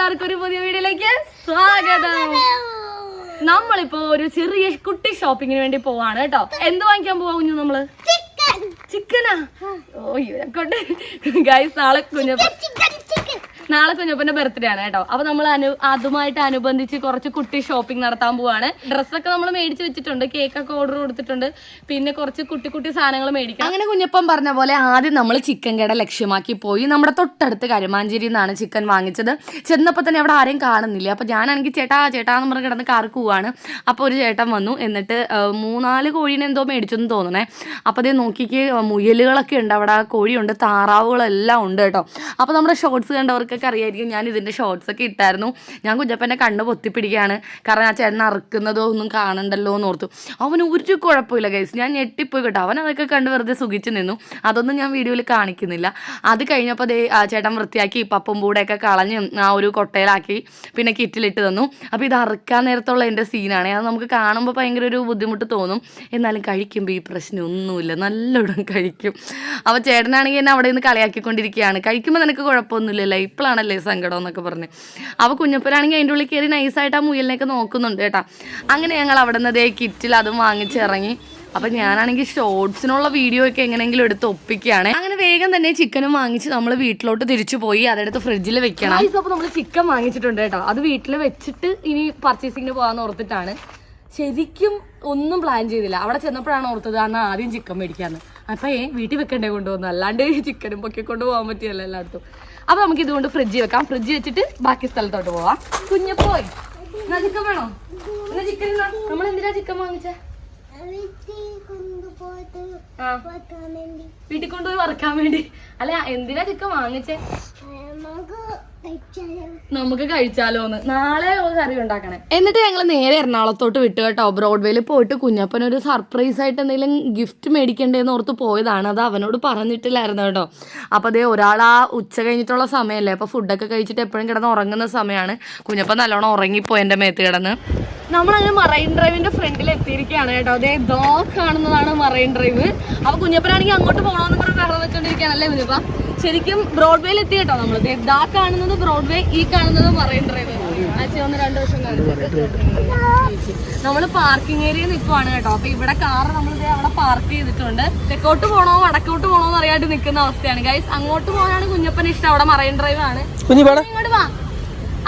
എല്ലാവർക്കും ഒരു പുതിയ വീഡിയോയിലേക്ക് സ്വാഗതം. നമ്മളിപ്പോ ഒരു ചെറിയ കുട്ടി ഷോപ്പിങ്ങിന് വേണ്ടി പോവാണ് കേട്ടോ. എന്ത് വാങ്ങിക്കാൻ പോവാ കുഞ്ഞു? നമ്മള് ചിക്കനാ. ഓ ഇവരെക്കൊണ്ട് ഗൈസ് നാളെ കുഞ്ഞപ്പന്റെ ബർത്ത്ഡേ ആണ് കേട്ടോ. അപ്പൊ നമ്മൾ അതുമായിട്ട് അനുബന്ധിച്ച് കുറച്ച് കുട്ടി ഷോപ്പിംഗ് നടത്താൻ പോവാണ്. ഡ്രസ്സൊക്കെ നമ്മൾ മേടിച്ച് വെച്ചിട്ടുണ്ട്, കേക്കൊക്കെ ഓർഡർ കൊടുത്തിട്ടുണ്ട്, പിന്നെ കുറച്ച് കുട്ടി കുട്ടി സാധനങ്ങൾ മേടിക്കാം. അങ്ങനെ കുഞ്ഞപ്പൻ പറഞ്ഞ പോലെ ആദ്യം നമ്മൾ ചിക്കൻ കട ലക്ഷ്യമാക്കി പോയി. നമ്മുടെ തൊട്ടടുത്ത് കരുമാഞ്ചേരി നിന്നാണ് ചിക്കൻ വാങ്ങിച്ചത്. ചെന്നപ്പോൾ തന്നെ അവിടെ ആരെയും കാണുന്നില്ല. അപ്പൊ ഞാനാണെങ്കിൽ ചേട്ടാന്ന് പറഞ്ഞ് കിടന്ന് കാർക്ക് പോവാണ്. അപ്പോൾ ഒരു ചേട്ടൻ വന്നു. എന്നിട്ട് 3-4 കോഴീനെ എന്തോ മേടിച്ചെന്ന് തോന്നണേ. അപ്പോൾ അതേ നോക്കിക്ക് മുയലുകളൊക്കെ ഉണ്ട് അവിടെ, കോഴിയുണ്ട്, താറാവുകളെല്ലാം ഉണ്ട് കേട്ടോ. അപ്പോൾ നമ്മുടെ ഷോർട്സ് കണ്ടവർക്ക് അറിയായിരിക്കും, ഞാൻ ഇതിന്റെ ഷോർട്സ് ഒക്കെ ഇട്ടായിരുന്നു. ഞാൻ കുഞ്ഞപ്പൻ്റെ കണ്ണ് പൊത്തിപ്പിടിക്കുകയാണ്, കാരണം ആ ചേട്ടൻ അറുക്കുന്നതോ ഒന്നും കാണണ്ടല്ലോ എന്ന് ഓർത്തു. അവന് ഒരു കുഴപ്പമില്ല ഗൈസ്, ഞാൻ ഞെട്ടിപ്പോയി കേട്ടോ. അവൻ അതൊക്കെ കണ്ട് വെറുതെ സുഖിച്ച് നിന്നു. അതൊന്നും ഞാൻ വീഡിയോയിൽ കാണിക്കുന്നില്ല. അത് കഴിഞ്ഞപ്പോൾ അതേ ആ ചേട്ടൻ വൃത്തിയാക്കി പപ്പും പൂടെയൊക്കെ കളഞ്ഞ് ആ ഒരു കൊട്ടയിലാക്കി പിന്നെ കിറ്റിലിട്ട് തന്നു. അപ്പോൾ ഇത് അറുക്കാൻ നേരത്തുള്ള എൻ്റെ സീനാണ്. അത് നമുക്ക് കാണുമ്പോൾ ഭയങ്കര ഒരു ബുദ്ധിമുട്ട് തോന്നും, എന്നാലും കഴിക്കുമ്പോൾ ഈ പ്രശ്നമൊന്നുമില്ല, നല്ലോണം കഴിക്കും. അപ്പോൾ ചേട്ടനാണെങ്കിൽ എന്നെ അവിടെ നിന്ന് കളിയാക്കിക്കൊണ്ടിരിക്കുകയാണ്. കഴിക്കുമ്പോൾ നിനക്ക് കുഴപ്പമൊന്നുമില്ലല്ലോ, ഇപ്പോഴാണല്ലേ സങ്കടം എന്നൊക്കെ പറഞ്ഞ്. അപ്പോൾ കുഞ്ഞപ്പനാണെങ്കിൽ അതിൻ്റെ ഉള്ളിൽ കയറി നൈസായിട്ട് ആ മുയലിനെയൊക്കെ നോക്കുന്നുണ്ട് കേട്ടോ. അങ്ങനെ ഞങ്ങൾ അവിടെ നിന്ന് അതേ കിറ്റിൽ അതും വാങ്ങിച്ചിറങ്ങി. അപ്പം ഞാനാണെങ്കിൽ ഷോർട്സിനുള്ള വീഡിയോ ഒക്കെ എങ്ങനെയെങ്കിലും എടുത്ത് ഒപ്പിക്കുകയാണ്. അങ്ങനെ വേഗം തന്നെ ചിക്കനും വാങ്ങിച്ച് നമ്മൾ വീട്ടിലോട്ട് തിരിച്ചു പോയി. അതെടുത്ത് ഫ്രിഡ്ജിൽ വെക്കണം. അപ്പോൾ നമ്മൾ ചിക്കൻ വാങ്ങിച്ചിട്ടുണ്ട് കേട്ടോ. അത് വീട്ടിൽ വെച്ചിട്ട് ഇനി പർച്ചേസിങ്ങിന് പോകാമെന്ന് ഓർത്തിട്ടാണ്. ശരിക്കും ഒന്നും പ്ലാൻ ചെയ്തില്ല. അവിടെ ചെന്നപ്പോഴാണ് ഓർത്തത് അന്ന് ആദ്യം ചിക്കൻ മേടിക്കാന്ന്. അപ്പം വീട്ടിൽ വെക്കണ്ടേ കൊണ്ടുപോകുന്നു, അല്ലാണ്ട് ചിക്കനും പൊക്കി കൊണ്ട് പോകാൻ പറ്റിയല്ലോ എല്ലായിടത്തും. അപ്പൊ നമുക്ക് ഇതുകൊണ്ട് ഫ്രിഡ്ജിൽ വെക്കാം. ഫ്രിഡ്ജ് വെച്ചിട്ട് ബാക്കി സ്ഥലത്തോട്ട് പോവാം. കുഞ്ഞപ്പോയി എന്നാ ചിക്കൻ വേണോ? എന്നാ ചിക്കൻ നമ്മൾ എന്തിനാ ചിക്കൻ വാങ്ങിച്ചേ? വീട്ടിൽ കൊണ്ടുപോയി വറക്കാൻ വേണ്ടി. അല്ല എന്തിനാ ചിക്കൻ വാങ്ങിച്ചേ? നമുക്ക് കഴിച്ചാലോന്ന്. നാളെ കറി ഉണ്ടാക്കണേ. എന്നിട്ട് ഞങ്ങൾ നേരെ എറണാകുളത്തോട്ട് വിട്ടു കേട്ടോ. ബ്രോഡ്വേയിൽ പോയിട്ട് കുഞ്ഞപ്പനൊരു സർപ്രൈസ് ആയിട്ട് എന്തെങ്കിലും ഗിഫ്റ്റ് മേടിക്കണ്ടേന്ന് ഓർത്ത് പോയതാണ്. അത് അവനോട് പറഞ്ഞിട്ടില്ലായിരുന്നു കേട്ടോ. അപ്പോൾ അതേ ഒരാൾ ആ ഉച്ച കഴിഞ്ഞിട്ടുള്ള സമയമല്ലേ, അപ്പോൾ ഫുഡൊക്കെ കഴിച്ചിട്ട് എപ്പോഴും കിടന്ന് ഉറങ്ങുന്ന സമയമാണ്. കുഞ്ഞപ്പൻ നല്ലോണം ഉറങ്ങിപ്പോയി എൻ്റെ മേത്ത് കിടന്ന്. നമ്മളങ്ങനെ മറൈൻ ഡ്രൈവിന്റെ ഫ്രണ്ടിൽ എത്തിയിരിക്കുകയാണ് കേട്ടോ. അതേ ദോ കാണുന്നതാണ് മറൈൻ ഡ്രൈവ്. അപ്പൊ കുഞ്ഞപ്പനാണെങ്കിൽ അങ്ങോട്ട് പോകണമെന്ന് പറഞ്ഞ് ബഹളം വെച്ചോണ്ടിരിക്കുകയാണല്ലേ കുഞ്ഞപ്പ. ശരിക്കും ബ്രോഡ്വേയിൽ എത്തി കേട്ടോ. നമ്മൾ ദാ കാണുന്നത് ബ്രോഡ്വേ, ഈ കാണുന്നത് മറൈൻ ഡ്രൈവ്. ആഴ്ച 1-2 വർഷം നമ്മള് പാർക്കിംഗ് ഏരിയയിൽ നിൽക്കുവാണ് കേട്ടോ. അപ്പൊ ഇവിടെ കാറ് നമ്മൾ അവിടെ പാർക്ക് ചെയ്തിട്ടുണ്ട്. തെക്കോട്ട് പോകണോ വടക്കോട്ട് പോകണോ എന്ന് അറിയാണ്ട് നിൽക്കുന്ന അവസ്ഥയാണ് ഗൈസ്. അങ്ങോട്ട് പോകാനാണ് കുഞ്ഞപ്പന് ഇഷ്ടം. അവിടെ മറൈൻ ഡ്രൈവ് ആണ്. ഇങ്ങോട്ട് വാ.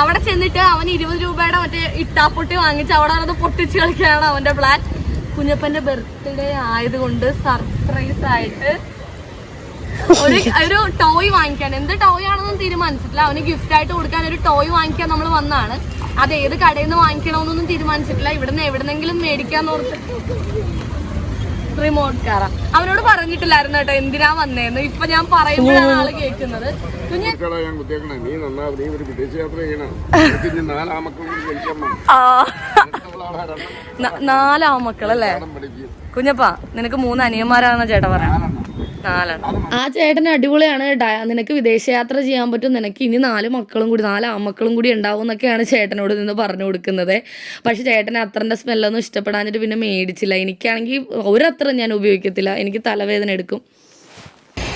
അവിടെ ചെന്നിട്ട് അവൻ 20 രൂപയുടെ മറ്റേ ഇട്ടാപ്പൊട്ടി വാങ്ങിച്ച് അവിടെ അത് പൊട്ടിച്ച് കളിക്കാനാണ് അവന്റെ പ്ലാൻ. കുഞ്ഞപ്പന്റെ ബർത്ത്ഡേ ആയതുകൊണ്ട് സർപ്രൈസ് ആയിട്ട് ഒരു ടോയ് വാങ്ങിക്കാൻ. എന്ത് ടോയ് ആണെന്നൊന്നും തീരുമാനിച്ചിട്ടില്ല. അവന് ഗിഫ്റ്റ് ആയിട്ട് കൊടുക്കാൻ ഒരു ടോയ് വാങ്ങിക്കാൻ നമ്മൾ വന്നതാണ്. അത് ഏത് കടയിൽ നിന്ന് വാങ്ങിക്കണമെന്നൊന്നും തീരുമാനിച്ചിട്ടില്ല. ഇവിടുന്ന് എവിടെന്നെങ്കിലും മേടിക്കാന്ന് ഓർത്ത് റിമോട്ട് കാറാ. അവനോട് പറഞ്ഞിട്ടില്ലായിരുന്നു കേട്ടോ എന്തിനാ വന്നേന്ന്. ഇപ്പൊ ഞാൻ പറയുമ്പോഴാണ് ആള് കേൾക്കുന്നത്. നാലാമക്കളല്ലേ കുഞ്ഞപ്പാ? നിനക്ക് 3 അനിയന്മാരാണെന്ന ചേട്ടൻ പറയാം. 4 ആ ചേട്ടൻ അടിപൊളിയാണ്. നിനക്ക് വിദേശയാത്ര ചെയ്യാൻ പറ്റും, നിനക്ക് ഇനി 4 മക്കളും കൂടി 4 ആമക്കളും കൂടി ഉണ്ടാവും എന്നൊക്കെയാണ് ചേട്ടനോട് നിന്ന് പറഞ്ഞു കൊടുക്കുന്നത്. പക്ഷെ ചേട്ടന് അത്രൻ്റെ സ്മെല്ലൊന്നും ഇഷ്ടപ്പെടാഞ്ഞിട്ട് പിന്നെ മേടിച്ചില്ല. എനിക്കാണെങ്കിൽ ഒരത്ര ഞാൻ ഉപയോഗിക്കത്തില്ല, എനിക്ക് തലവേദന എടുക്കും.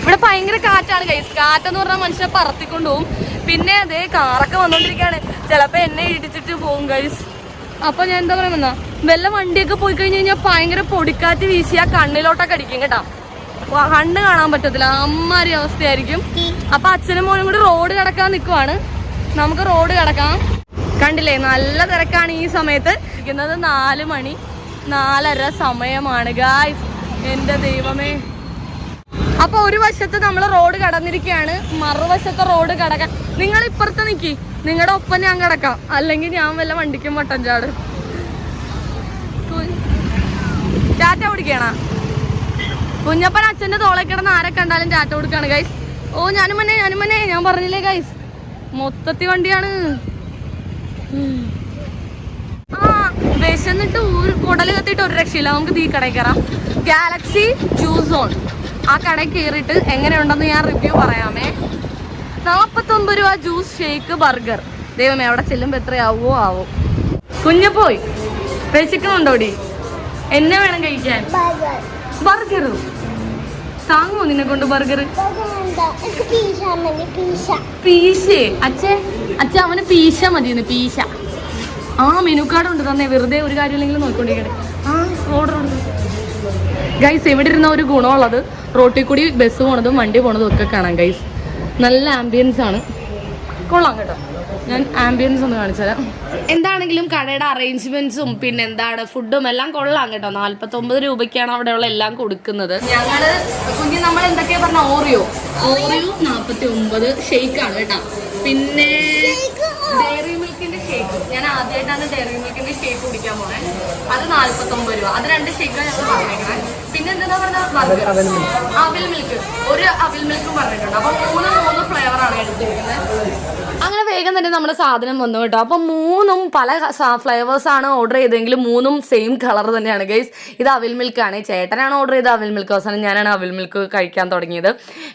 ഇവിടെ ഭയങ്കര കാറ്റാണ് ഗൈസ്. കാറ്റെന്ന് പറഞ്ഞാൽ മനുഷ്യനെ പറത്തിക്കൊണ്ട് പോകും. പിന്നെ അതേ കാറൊക്കെ വന്നോണ്ടിരിക്കുകയാണ്. ചിലപ്പോ എന്നെ ഇടിച്ചിട്ട് പോകും ഗൈസ്. അപ്പൊ ഞാൻ എന്താ പറയുന്ന, വല്ല വണ്ടിയൊക്കെ പോയി കഴിഞ്ഞ് കഴിഞ്ഞാൽ ഭയങ്കര പൊടിക്കാറ്റ് വീശിയാ കണ്ണിലോട്ടൊക്കെ അടിക്കും കേട്ടോ. കണ്ണ് കാണാൻ പറ്റത്തില്ല, അമ്മാരി അവസ്ഥയായിരിക്കും. അപ്പൊ അച്ഛനും മോനും കൂടി റോഡ് കിടക്കാൻ നിൽക്കുവാണ്. നമുക്ക് റോഡ് കിടക്കാം. കണ്ടില്ലേ നല്ല തിരക്കാണ് ഈ സമയത്ത്. ഇരിക്കുന്നത് 4 മണി 4:30 സമയമാണ് ഗായ്സ്. എന്റെ ദൈവമേ. അപ്പൊ ഒരു വശത്ത് നമ്മൾ റോഡ് കടന്നിരിക്കുകയാണ്, മറുവശത്തെ റോഡ് കടക്കാൻ. നിങ്ങൾ ഇപ്പുറത്ത് നിൽക്കി, നിങ്ങളുടെ ഒപ്പം ഞാൻ കിടക്കാം, അല്ലെങ്കിൽ ഞാൻ വല്ല വണ്ടിക്കും വട്ടം ചാടും. ടാറ്റ പിടിക്കണ കുഞ്ഞപ്പൻ അച്ഛന്റെ തോളെ കിടന്ന് ആരെ കണ്ടാലും ടാറ്റ കൊടുക്കാണ് ഗൈസ്. ഓ ഞാനും മന്നെ ഞാൻ പറഞ്ഞില്ലേ ഗൈസ്, മൊത്തത്തി വണ്ടിയാണ്. ആ വിശന്നിട്ട് കുടല് കത്തിയിട്ട് ഒരു രക്ഷയില്ല. നമുക്ക് ഈ കടയിൽ കയറാം. Galaxy juice zone. ആ കടയിൽ കയറിയിട്ട് എങ്ങനെയുണ്ടെന്ന് ഞാൻ റിവ്യൂ പറയാമേ. 49 രൂപ ജ്യൂസ്, ഷേക്ക്, ബർഗർ. ദൈവമേ അവിടെ ചെല്ലുമ്പോ എത്രയാവോ ആവോ. കുഞ്ഞപ്പോയി വിശക്കുന്നുണ്ടോടി? എന്നെ വേണം കഴിക്കാൻ. ബർഗറും താങ്ങോ നിന്നെ കൊണ്ട് ബർഗർ? പീശേ അച്ഛ അവന് പീശ മതിയെന്ന്. പീശ ആ മെനു കാർഡ് ഉണ്ട് തന്നെ, വെറുതെ ഒരു കാര്യമില്ലെങ്കിലും നോക്കിക്കൊണ്ടിരിക്കട്ടെ. ആ ഓർഡർ ഗൈസ്. എവിടെ ഇരുന്ന ഒരു ഗുണമുള്ളത്, റോട്ടിൽ കൂടി ബസ് പോണതും വണ്ടി പോണതും ഒക്കെ കാണാം ഗൈസ്. നല്ല ആംബിയൻസ് ആണ്, കൊള്ളാം കേട്ടോ. ഞാൻ ആംബിയൻസ് ഒന്ന് കാണിച്ചു തരാം. എന്താണെങ്കിലും കടയുടെ അറേഞ്ച്മെന്റ്സും പിന്നെ എന്താണ് ഫുഡും എല്ലാം കൊള്ളാം കേട്ടോ. 49 രൂപയ്ക്കാണ് അവിടെയുള്ള എല്ലാം കൊടുക്കുന്നത്. ഞങ്ങള് നമ്മൾ എന്തൊക്കെയാ പറഞ്ഞ ഓറിയോ 49 ഷെയ്ക്കാണ് കേട്ടോ. പിന്നെ ഡയറി മിൽക്കിന്റെ ഷേക്ക്, ഞാൻ ആദ്യമായിട്ടാണ് ഡയറി മിൽക്കിന്റെ ഷേക്ക് കുടിക്കാൻ പോണേ. അത് 49 രൂപ. അത് 2 ഷേക്കാണ് ഞങ്ങൾ പറഞ്ഞേക്കണേ. പിന്നെ എന്താ പറഞ്ഞ അവിൽ മിൽക്ക്, ഒരു അവിൽ മിൽക്കും പറഞ്ഞിട്ടുണ്ട്. അപ്പൊ 3 ഫ്ലേവറാണ് എടുത്തിരിക്കുന്നത്. അങ്ങനെ വേഗം തന്നെ നമ്മുടെ സാധനം വന്നു കേട്ടോ. അപ്പൊ 3 പല ഫ്ലേവേഴ്സ് ആണ് ഓർഡർ ചെയ്തെങ്കിലും 3 സെയിം കളർ തന്നെയാണ് ഗൈസ്. ഇത് അവിൽ മിൽക്കാണ്. ചേട്ടനാണ് ഓർഡർ ചെയ്ത് അവിൽ മിൽക്ക്. അവസാനം ഞാനാണ് അവിൽ മിൽക്ക് കഴിക്കാൻ തുടങ്ങിയത്.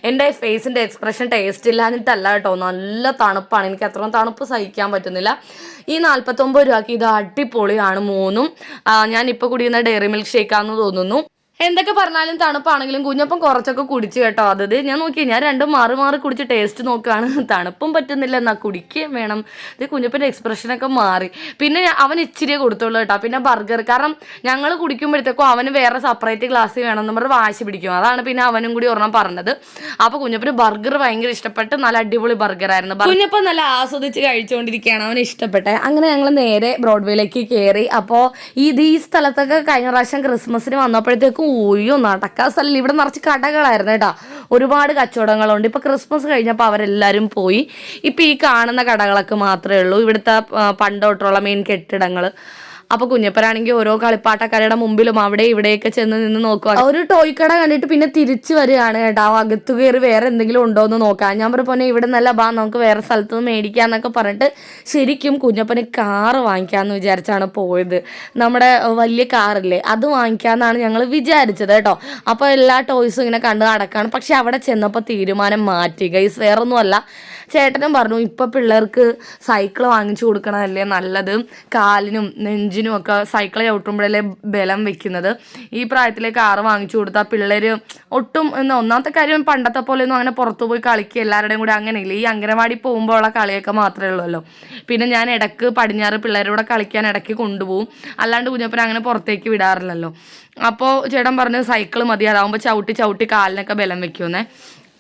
എൻ്റെ ഫേസിന്റെ എക്സ്പ്രഷൻ ടേസ്റ്റ് ഇല്ലാഞ്ഞിട്ടല്ല കേട്ടോ, നല്ല തണുപ്പാണ്. എനിക്ക് അത്രയും തണുപ്പ് സഹിക്കാൻ പറ്റുന്നില്ല. ഈ 49 രൂപയ്ക്ക് ഇത് അടിപൊളിയാണ് 3. ഞാനിപ്പോൾ കുടിക്കുന്ന ഡയറി മിൽക്ക് ഷേക്കാന്ന് തോന്നുന്നു. എന്തൊക്കെ പറഞ്ഞാലും തണുപ്പാണെങ്കിലും കുഞ്ഞപ്പം കുറച്ചൊക്കെ കുടിച്ചു കേട്ടോ. അത് ഞാൻ നോക്കി, ഞാൻ 2 മാറി കുടിച്ച് ടേസ്റ്റ് നോക്കുകയാണ്. തണുപ്പും പറ്റുന്നില്ല, എന്നാൽ കുടിക്കുകയും വേണം. ഇത് കുഞ്ഞപ്പൻ്റെ എക്സ്പ്രഷനൊക്കെ മാറി. പിന്നെ അവൻ ഇച്ചിരിയെ കൊടുത്തുള്ളൂ കേട്ടോ. പിന്നെ ബർഗർ, കാരണം ഞങ്ങൾ കുടിക്കുമ്പോഴത്തേക്കും അവന് വേറെ സെപ്പറേറ്റ് ഗ്ലാസ് വേണമെന്ന് പറഞ്ഞ് വാശി പിടിക്കും. അതാണ് പിന്നെ അവനും കൂടി ഒരെണ്ണം പറഞ്ഞത്. അപ്പോൾ കുഞ്ഞപ്പന് ബർഗർ ഭയങ്കര ഇഷ്ടപ്പെട്ട്, നല്ല അടിപൊളി ബർഗറായിരുന്നു. കുഞ്ഞപ്പൻ നല്ല ആസ്വദിച്ച് കഴിച്ചുകൊണ്ടിരിക്കുകയാണ്, അവന് ഇഷ്ടപ്പെട്ടെ. അങ്ങനെ ഞങ്ങൾ നേരെ ബ്രോഡ്വേയിലേക്ക് കയറി. അപ്പോൾ ഈ സ്ഥലത്തൊക്കെ കഴിഞ്ഞ പ്രാവശ്യം ക്രിസ്മസിന് വന്നപ്പോഴത്തേക്കും നടക്കാൻ സ്ഥലം, ഇവിടെ നിറച്ച് കടകളായിരുന്നു കേട്ടോ. ഒരുപാട് കച്ചവടങ്ങളുണ്ട്. ഇപ്പൊ ക്രിസ്മസ് കഴിഞ്ഞപ്പോൾ അവരെല്ലാവരും പോയി. ഇപ്പൊ ഈ കാണുന്ന കടകളൊക്കെ മാത്രമേ ഉള്ളൂ, ഇവിടുത്തെ പണ്ടോട്ടുള്ള മെയിൻ കെട്ടിടങ്ങൾ. അപ്പൊ കുഞ്ഞപ്പനാണെങ്കിൽ ഓരോ കളിപ്പാട്ടക്കടയുടെ മുമ്പിലും അവിടെ ഇവിടെയൊക്കെ ചെന്ന് നിന്ന് നോക്കുക. ഒരു ടോയ് കട കണ്ടിട്ട് പിന്നെ തിരിച്ചു വരികയാണ് കേട്ടോ. അകത്തു കയറി വേറെ എന്തെങ്കിലും ഉണ്ടോ എന്ന് നോക്കാം. ഞാൻ പറഞ്ഞ ഇവിടെ നല്ല നമുക്ക് വേറെ സ്ഥലത്ത് നിന്ന് മേടിക്കാന്നൊക്കെ പറഞ്ഞിട്ട് ശരിക്കും കുഞ്ഞപ്പന് കാറ് വാങ്ങിക്കാന്ന് വിചാരിച്ചാണ് പോയത്. നമ്മുടെ വലിയ കാറില്ലേ, അത് വാങ്ങിക്കാന്നാണ് ഞങ്ങൾ വിചാരിച്ചത് കേട്ടോ. അപ്പോൾ എല്ലാ ടോയ്സും ഇങ്ങനെ കണ്ടു നടക്കാണ്. പക്ഷെ അവിടെ ചെന്നപ്പോൾ തീരുമാനം മാറ്റി ഗൈസ്. വേറൊന്നുമല്ല, ചേട്ടനും പറഞ്ഞു ഇപ്പം പിള്ളേർക്ക് സൈക്കിൾ വാങ്ങിച്ചു കൊടുക്കണമല്ലേ നല്ലത്, കാലിനും നെഞ്ചിനും ഒക്കെ സൈക്കിൾ ചവിട്ടുമ്പോഴല്ലേ ബലം വെക്കുന്നത്. ഈ പ്രായത്തിലെ കാറ് വാങ്ങിച്ചു കൊടുത്താൽ പിള്ളേർ ഒട്ടും ഒന്നാമത്തെ കാര്യം പണ്ടത്തെ പോലെയൊന്നും അങ്ങനെ പുറത്തു പോയി കളിക്കുക എല്ലാവരുടെയും കൂടെ അങ്ങനെയില്ല. ഈ അംഗനവാടി പോകുമ്പോൾ ഉള്ള കളിയൊക്കെ മാത്രമേ ഉള്ളൂ. പിന്നെ ഞാൻ ഇടയ്ക്ക് പടിഞ്ഞാറ് പിള്ളേരോടെ കളിക്കാൻ ഇടയ്ക്ക് കൊണ്ടുപോകും, അല്ലാണ്ട് കുഞ്ഞപ്പനെ അങ്ങനെ പുറത്തേക്ക് വിടാറില്ലല്ലോ. അപ്പോൾ ചേട്ടൻ പറഞ്ഞു സൈക്കിൾ മതി, അതാവുമ്പോൾ ചവിട്ടി കാലിനൊക്കെ ബലം വെക്കുമെന്നേ.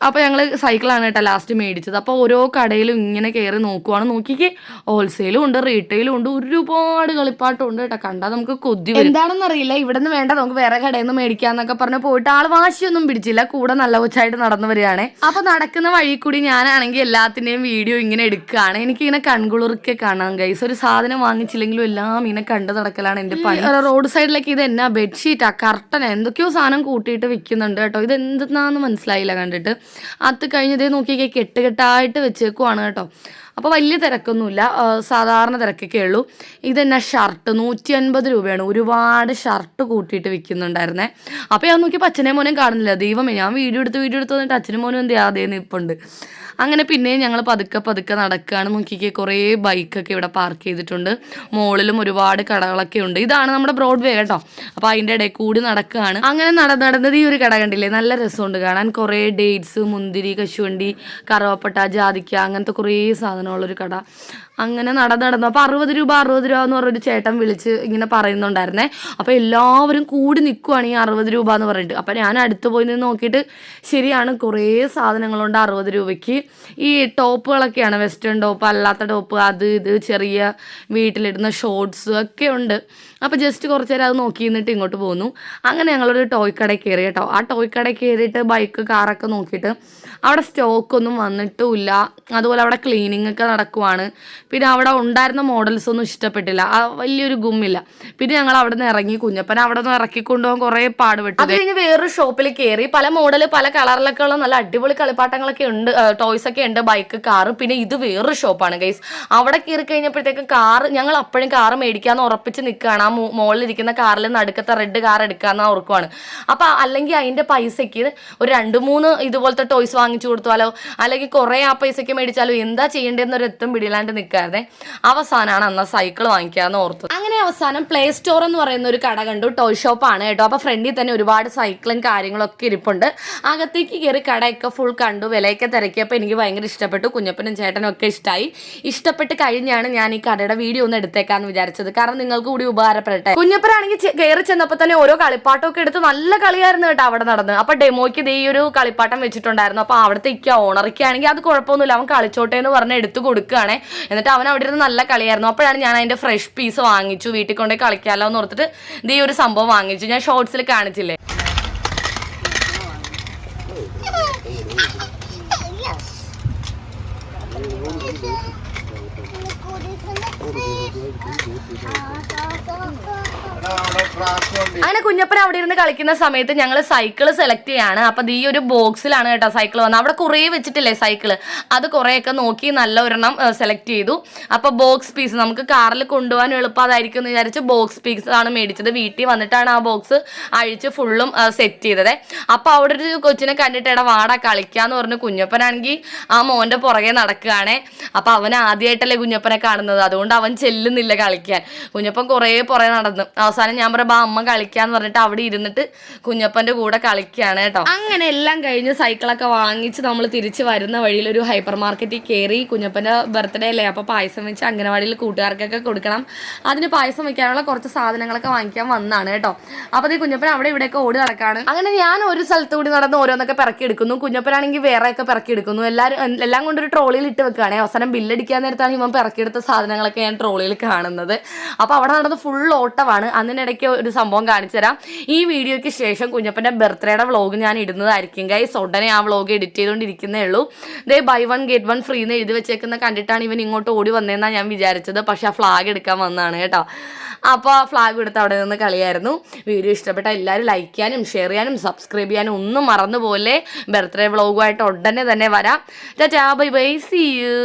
അപ്പോൾ ഞങ്ങൾ സൈക്കിളാണ് കേട്ടോ ലാസ്റ്റ് മേടിച്ചത്. അപ്പോൾ ഓരോ കടയിലും ഇങ്ങനെ കയറി നോക്കുവാണ്. നോക്കിക്ക് ഹോൾസെയിലും ഉണ്ട്, റീറ്റെയിലും ഉണ്ട്, ഒരുപാട് കളിപ്പാട്ടം ഉണ്ട് കേട്ടോ. കണ്ടാൽ നമുക്ക് കൊതി വരും. എന്താണെന്ന് അറിയില്ല, ഇവിടെ നിന്ന് വേണ്ട നമുക്ക് വേറെ കടയിൽ നിന്ന് മേടിക്കാന്നൊക്കെ പറഞ്ഞ് പോയിട്ട് ആൾ വാശിയൊന്നും പിടിച്ചില്ല, കൂടെ നല്ല കൊച്ചായിട്ട് നടന്നു വരികയാണ്. അപ്പോൾ നടക്കുന്ന വഴി കൂടി ഞാനാണെങ്കിൽ എല്ലാത്തിൻ്റെയും വീഡിയോ ഇങ്ങനെ എടുക്കുകയാണ്. എനിക്കിങ്ങനെ കൺകുളിർക്കെ കാണാം ഗൈസ്. ഒരു സാധനം വാങ്ങിച്ചില്ലെങ്കിലും എല്ലാം ഇങ്ങനെ കണ്ടു നടക്കലാണ് എൻ്റെ പണി. റോഡ് സൈഡിലേക്ക് ഇത് എന്നാ ബെഡ്ഷീറ്റാ, കർട്ടൻ, എന്തൊക്കെയോ സാധനം കൂട്ടിയിട്ട് വിൽക്കുന്നുണ്ട് കേട്ടോ. ഇത് എന്തെന്നാന്ന് മനസ്സിലായില്ല കണ്ടിട്ട്. അത് കഴിഞ്ഞതേ നോക്കിയൊക്കെ കെട്ടുകെട്ടായിട്ട് വെച്ചേക്കുവാണ് കേട്ടോ. അപ്പോൾ വലിയ തിരക്കൊന്നുമില്ല, സാധാരണ തിരക്കൊക്കെ ഉള്ളൂ. ഇതെന്നാ ഷർട്ട് 150 രൂപയാണ്. ഒരുപാട് ഷർട്ട് കൂട്ടിയിട്ട് വിൽക്കുന്നുണ്ടായിരുന്നേ. അപ്പോൾ ഞാൻ നോക്കിയപ്പോൾ അച്ഛനെയും മോനും കാണുന്നില്ല. ദൈവമേ, ഞാൻ വീഡിയോ എടുത്ത് വന്നിട്ട് അച്ഛനും മോനും എന്ത് അതേ നിൽപ്പുണ്ട്. അങ്ങനെ പിന്നെയും ഞങ്ങൾ പതുക്കെ നടക്കുകയാണ്. നോക്കിക്കേ കുറേ ബൈക്കൊക്കെ ഇവിടെ പാർക്ക് ചെയ്തിട്ടുണ്ട്. മുകളിലും ഒരുപാട് കടകളൊക്കെ ഉണ്ട്. ഇതാണ് നമ്മുടെ ബ്രോഡ്വേ കേട്ടോ. അപ്പോൾ അതിൻ്റെ ഇടയിൽ കൂടി നടക്കുകയാണ്. അങ്ങനെ നടന്നത് ഈ ഒരു കട കണ്ടില്ലേ, നല്ല രസമുണ്ട് കാണാൻ. കുറേ ഡേറ്റ്സ്, മുന്തിരി, കശുവണ്ടി, കറുവപ്പട്ട, ജാതിക്ക, അങ്ങനത്തെ കുറേ സാധനമുള്ളൊരു കട. അങ്ങനെ നടന്നു. അപ്പോൾ 60 രൂപ എന്ന് പറഞ്ഞൊരു ചേട്ടൻ വിളിച്ച് ഇങ്ങനെ പറയുന്നുണ്ടായിരുന്നേ. അപ്പോൾ എല്ലാവരും കൂടി നിൽക്കുവാണ് ഈ 60 രൂപ എന്ന് പറഞ്ഞിട്ട്. അപ്പോൾ ഞാൻ അടുത്ത് പോയി നിന്ന് നോക്കിയിട്ട് ശരിയാണ്, കുറേ സാധനങ്ങളുണ്ട് 60 രൂപയ്ക്ക്. ഈ ടോപ്പുകളൊക്കെയാണ്, വെസ്റ്റേൺ ടോപ്പ്, അല്ലാത്ത ടോപ്പ്, അത് ഇത് ചെറിയ വീട്ടിലിടുന്ന ഷോർട്സ് ഒക്കെ ഉണ്ട്. അപ്പോൾ ജസ്റ്റ് കുറച്ച് നേരം അത് നോക്കി നിന്നിട്ട് ഇങ്ങോട്ട് പോന്നു. അങ്ങനെ ഞങ്ങളൊരു ടോയ് കടയിൽ കയറി കേട്ടോ. ആ ടോയ് കടയിൽ കയറിയിട്ട് ബൈക്ക്, കാറൊക്കെ നോക്കിയിട്ട് അവിടെ സ്റ്റോക്കൊന്നും വന്നിട്ടുമില്ല. അതുപോലെ അവിടെ ക്ലീനിങ് ഒക്കെ നടക്കുവാണ്. പിന്നെ അവിടെ ഉണ്ടായിരുന്ന മോഡൽസ് ഒന്നും ഇഷ്ടപ്പെട്ടില്ല, വലിയൊരു ഗുമ്മില്ല. പിന്നെ ഞങ്ങൾ അവിടെ നിന്ന് ഇറങ്ങി. കുഞ്ഞപ്പൻ അവിടെ നിന്ന് ഇറക്കിക്കൊണ്ടുപോകാൻ കുറേ പാടുപെട്ടു. അത് കഴിഞ്ഞ് വേറൊരു ഷോപ്പിൽ കയറി. പല മോഡൽ, പല കളറിലൊക്കെ ഉള്ള നല്ല അടിപൊളി കളിപ്പാട്ടങ്ങളൊക്കെ ഉണ്ട്, ടോയ്സ് ഒക്കെ ഉണ്ട്, ബൈക്ക്, കാറ്. പിന്നെ ഇത് വേറൊരു ഷോപ്പാണ് ഗൈസ്. അവിടെ കയറി കഴിഞ്ഞപ്പോഴത്തേക്കും കാറ്, ഞങ്ങൾ അപ്പോഴും കാറ് മേടിക്കാമെന്ന് ഉറപ്പിച്ച് നിൽക്കുകയാണ്. ആ മുകളിലിരിക്കുന്ന കാറിൽ നടുക്കത്തെ റെഡ് കാർ എടുക്കാമെന്ന് ഓർക്കുവാണ്. അപ്പോൾ അല്ലെങ്കിൽ അതിൻ്റെ പൈസയ്ക്ക് ഒരു 2-3 ഇതുപോലത്തെ ടോയ്സ് വാങ്ങി വാങ്ങിച്ചു കൊടുത്താലോ അല്ലെങ്കിൽ കുറേ ആ പൈസയ്ക്ക് മേടിച്ചാലോ എന്താ ചെയ്യേണ്ടതെന്നൊരു എത്തും പിടിയിലാണ്ട് നിൽക്കാതെ അവസാനമാണ് അന്ന് സൈക്കിൾ വാങ്ങിക്കാമെന്ന് ഓർത്തു. അങ്ങനെ അവസാനം പ്ലേ സ്റ്റോർ എന്ന് പറയുന്ന ഒരു കട കണ്ടു. ടോയ് ഷോപ്പാണ് കേട്ടോ. അപ്പോൾ ഫ്രണ്ടിൽ തന്നെ ഒരുപാട് സൈക്കിളും കാര്യങ്ങളൊക്കെ ഇരിപ്പുണ്ട്. അകത്തേക്ക് കയറി കടയൊക്കെ ഫുൾ കണ്ടു, വിലയൊക്കെ തിരക്കിയപ്പോൾ എനിക്ക് ഭയങ്കര ഇഷ്ടപ്പെട്ടു. കുഞ്ഞപ്പനും ചേട്ടനും ഒക്കെ ഇഷ്ടമായി. ഇഷ്ടപ്പെട്ട് കഴിഞ്ഞാണ് ഞാൻ ഈ കടയുടെ വീഡിയോ ഒന്ന് എടുത്തേക്കാന്ന് വിചാരിച്ചത്, കാരണം നിങ്ങൾക്ക് കൂടി ഉപകാരപ്പെടട്ടെ. കുഞ്ഞപ്പനാണെങ്കിൽ കയറി ചെന്നപ്പോൾ തന്നെ ഓരോ കളിപ്പാട്ടമൊക്കെ എടുത്ത് നല്ല കളിയായിരുന്നു കേട്ടോ അവിടെ നടന്ന്. അപ്പോൾ ഡെമോയ്ക്ക് ഈ ഒരു കളിപ്പാട്ടം വെച്ചിട്ടുണ്ടായിരുന്നു. അപ്പോൾ അവിടുത്തെ ഓണറിക്കാണെങ്കിൽ അത് കുഴപ്പമൊന്നുമില്ല, അവൻ കളിച്ചോട്ടെ എന്ന് പറഞ്ഞ് എടുത്ത് കൊടുക്കുകയാണേ. എന്നിട്ട് അവൻ അവിടെ ഇരുന്ന് നല്ല കളിയായിരുന്നു. അപ്പോഴാണ് ഞാൻ അതിന്റെ ഫ്രഷ് പീസ് വാങ്ങിച്ചു, വീട്ടിൽ കൊണ്ടേ കളിക്കാമല്ലോ എന്ന് ഓർത്തിട്ട് ഈ ഒരു സംഭവം വാങ്ങിച്ചു. ഞാൻ ഷോർട്സിൽ കാണിച്ചില്ലേ. അങ്ങനെ കുഞ്ഞപ്പൻ അവിടെ ഇരുന്ന് കളിക്കുന്ന സമയത്ത് ഞങ്ങൾ സൈക്കിള് സെലക്ട് ചെയ്യാണ്. അപ്പം ഈ ഒരു ബോക്സിലാണ് കേട്ടോ സൈക്കിൾ വന്നത്. അവിടെ കുറേ വെച്ചിട്ടില്ലേ സൈക്കിള്, അത് കുറേയൊക്കെ നോക്കി നല്ല ഒരെണ്ണം സെലക്ട് ചെയ്തു. അപ്പോൾ ബോക്സ് പീസ് നമുക്ക് കാറിൽ കൊണ്ടുപോകാൻ എളുപ്പം അതായിരിക്കും എന്ന് വിചാരിച്ച് ബോക്സ് പീസ് ആണ് മേടിച്ചത്. വീട്ടിൽ വന്നിട്ടാണ് ആ ബോക്സ് അഴിച്ച് ഫുള്ളും സെറ്റ് ചെയ്തത്. അപ്പോൾ അവിടെ ഒരു കൊച്ചിനെ കണ്ടിട്ട് എടാ വാടാ കളിക്കാന്ന് പറഞ്ഞു. കുഞ്ഞപ്പനാണെങ്കിൽ ആ മോൻ്റെ പുറകെ നടക്കുകയാണേ. അപ്പോൾ അവൻ ആദ്യമായിട്ടല്ലേ കുഞ്ഞപ്പനെ കാണുന്നത്, അതുകൊണ്ട് അവൻ ചെല്ലുന്നില്ല കളിക്കാൻ. കുഞ്ഞപ്പൻ കുറേ പുറകെ നടന്നു. അവസാനം ഞാൻ പറയാം അമ്മ കളിക്കാന്ന് പറഞ്ഞിട്ട് അവിടെ ഇരുന്നിട്ട് കുഞ്ഞപ്പന്റെ കൂടെ കളിക്കുകയാണ് കേട്ടോ. അങ്ങനെ എല്ലാം കഴിഞ്ഞ് സൈക്കിളൊക്കെ വാങ്ങിച്ച് നമ്മൾ തിരിച്ച് വരുന്ന വഴിയിൽ ഒരു ഹൈപ്പർ മാർക്കറ്റിൽ കയറി. കുഞ്ഞപ്പന്റെ ബർത്ത്ഡേ അല്ലേ, അപ്പോൾ പായസം വെച്ച് അംഗനവാടിയിൽ കൂട്ടുകാർക്കൊക്കെ കൊടുക്കണം. അതിന് പായസം വെക്കാനുള്ള കുറച്ച് സാധനങ്ങളൊക്കെ വാങ്ങിക്കാൻ വന്നാണ് കേട്ടോ. അപ്പോൾ ഈ കുഞ്ഞപ്പൻ അവിടെ ഇവിടെയൊക്കെ ഓടി നടക്കാണ്. അങ്ങനെ ഞാൻ ഒരു സ്ഥലത്ത് കൂടി നടന്ന് ഓരോന്നൊക്കെ പിറക്കി എടുക്കുന്നു. കുഞ്ഞപ്പനാണെങ്കിൽ വേറെയൊക്കെ പിറക്കി എടുക്കുന്നു. എല്ലാം കൊണ്ടൊരു ട്രോളിയിൽ ഇട്ട് വെക്കുകയാണെ. അവസാനം ബില്ലടിക്കാൻ നേരത്താണ് ഇവൻ പിറക്കിയെടുത്ത സാധനങ്ങളൊക്കെ ഞാൻ ട്രോളിയിൽ കാണുന്നത്. അപ്പോൾ അവിടെ നടന്ന് ഫുൾ ഓട്ടമാണ്. അതിനിടയ്ക്ക് ഒരു സംഭവം കാണിച്ചു തരാം. ഈ വീഡിയോയ്ക്ക് ശേഷം കുഞ്ഞപ്പൻ്റെ ബർത്ത്ഡേയുടെ വ്ളോഗ് ഞാൻ ഇടുന്നതായിരിക്കും ഗൈസ്. ഉടനെ ആ വ്ളോഗ് എഡിറ്റ് ചെയ്തുകൊണ്ടിരിക്കുന്നേ ഉള്ളൂ. ദേ ബൈ 1 get 1 ഫ്രീ എന്ന് എഴുതി വെച്ചേക്കുന്ന കണ്ടിട്ടാണ് ഇവൻ ഇങ്ങോട്ട് ഓടി വന്നതെന്നാണ് ഞാൻ വിചാരിച്ചത്. പക്ഷെ ആ ഫ്ലാഗ് എടുക്കാൻ വന്നതാണ് കേട്ടോ. അപ്പോൾ ആ ഫ്ലാഗ് എടുത്ത് അവിടെ നിന്ന് കളിയായിരുന്നു. വീഡിയോ ഇഷ്ടപ്പെട്ട എല്ലാവരും ലൈക്ക് ചെയ്യാനും ഷെയർ ചെയ്യാനും സബ്സ്ക്രൈബ് ചെയ്യാനും ഒന്നും മറന്നുപോലെ. ബർത്ത്ഡേ വ്ളോഗുമായിട്ട് ഉടനെ തന്നെ വരാം. Tata bye bye, see U.